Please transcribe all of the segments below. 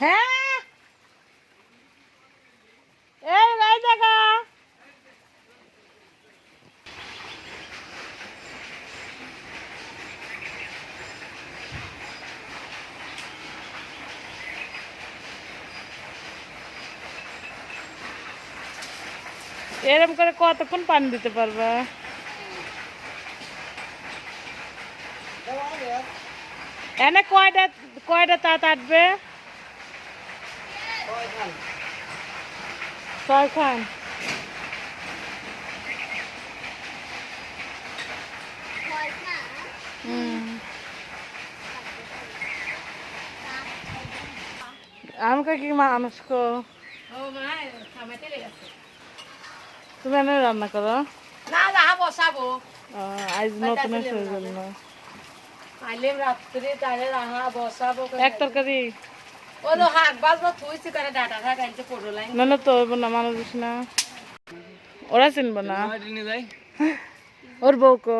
হ্যাঁ এই রাই জায়গা এরকম করে কতক্ষণ পানি দিতে পারবা? এনে কয়টা কয়টা তাঁত আটবে? 6 খান। আমাকে কি মানুষ কো তুমি এনে রান্না করো? না রাহা বসাবো আজ নতুন জন্য আইলেম রাত্রে তাহলে রাহা বসাবো এক তরকারি ওলো হাক বাজবা থুইছি করে ডাটা থাক আনতে পড়ো লাইন না না তো হইব না মানুষ বুঝ না ওরা চিনব না ওর বউ কো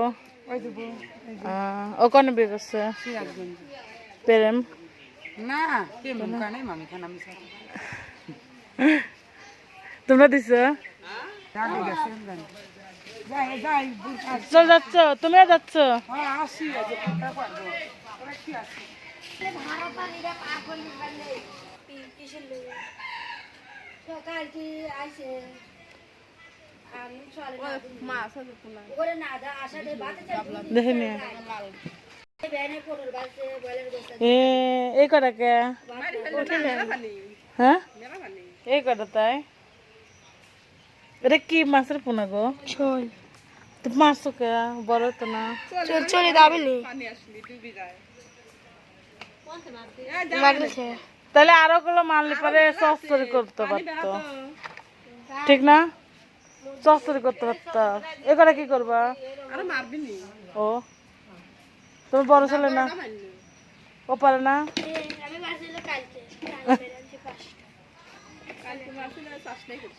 ও কোন বিয়ে করছে? প্রেম না কেমন কানে মামি খান আমি সাথে তোমরা দিছো? জানি গেছে যাই যাই চল যাচ্ছ? তুমিও যাচ্ছ? হ্যাঁ আসি আজ কথা পারবো ওরা কি আছে ভাড়া পানিটা পার করলি পারলে কিসের লোক সকাল কি আইছে আমি চলে মা আসা যেত না ওরে না দা আশা দে বাতে চাই দেখে নিয়ে বেনে পড়র বাসে বলের গোসা এই কটা কে? হ্যাঁ এই কটা তাই? এটা কি মাছের পোনা গো? চল তো মাছ কে বড় তো না চল চলে যাবেনি লাগছে তাহলে আরো গুলো মারলে পরে চচ্চড়ি করতে পারতো ঠিক না? চচ্চড়ি করতে পারতো। এ করে কি করবা? ও তুমি বড় ছেলে না ও পারে না? আমি বাসিল কালকে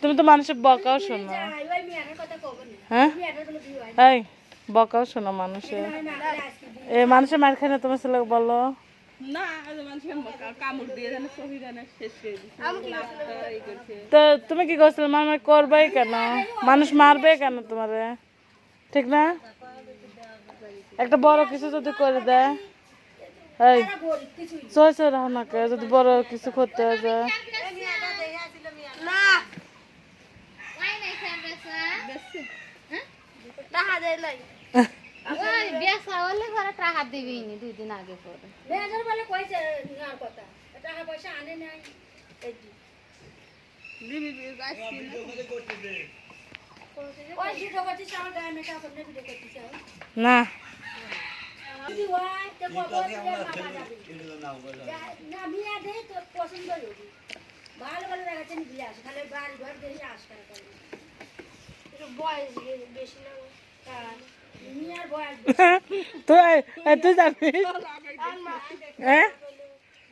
তুমি তো মানুষের বকাও শোনো। ওই মিয়ার কথা কব না হ্যাঁ মিয়ার গুলো দিও এই বকাও শোনো মানুষের। এ মানুষের মার খায় না তোমার ছেলে বলো না মানুষের কামড় দিয়ে জানে শহীদ আনে শেষ করে দিছে তো তুমি কি করছিলে? মামা করবেই কেন? মানুষ মারবে কেন তোমারে? ঠিক না? একটা বড় কিছু যদি করে দেয় এই সই সই রাখো না কে যদি বড় কিছু করতে হয় যায় না ওই নাই ফেমরেসা টাকা দেই লাই ওই বেসা হলে ঘরে টাকা দিবি নি 2 দিন আগে পরে বেজার বলে কইছে নিয়ার কথা টাকা পয়সা আনে নাই এই দিবি যাচ্ছি ওই ভিডিও করছিস আমার গায়ে মেকআপ করে ভিডিও করছিস না যদি হয় তো খবর দিয়ে না মিয়া দেই তো পছন্দ হইবি ভালো ভালো লাগাছে নি বিয়ে আসে খালি বাড়ি ঘর দেখে আসকার করে একটু বয়স বেশি না মিয়ার বয়স তুই জানিস হ্যাঁ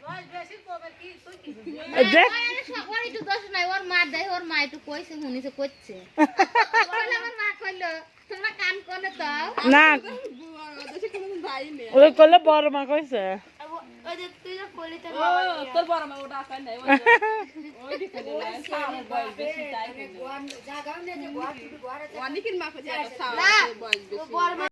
বয়স বেশি কবে কি তুই কি ওর একটু দোষ নাই ওর মা দেয় ওর মা একটু কইছে শুনিছে করছে আমার মা কইলো তোমরা কান কোনে তো না ওই করলে বড় মা কইছে ওই যে তুই যে কলিতে তোর বড় মা ওটা আসাই নাই ওই দিকে সামনে বয়স বেশি তাই জায়গা নেই যে ঘর ঘরে অনেকের মা কইছে এটা না বয়স বেশি বড়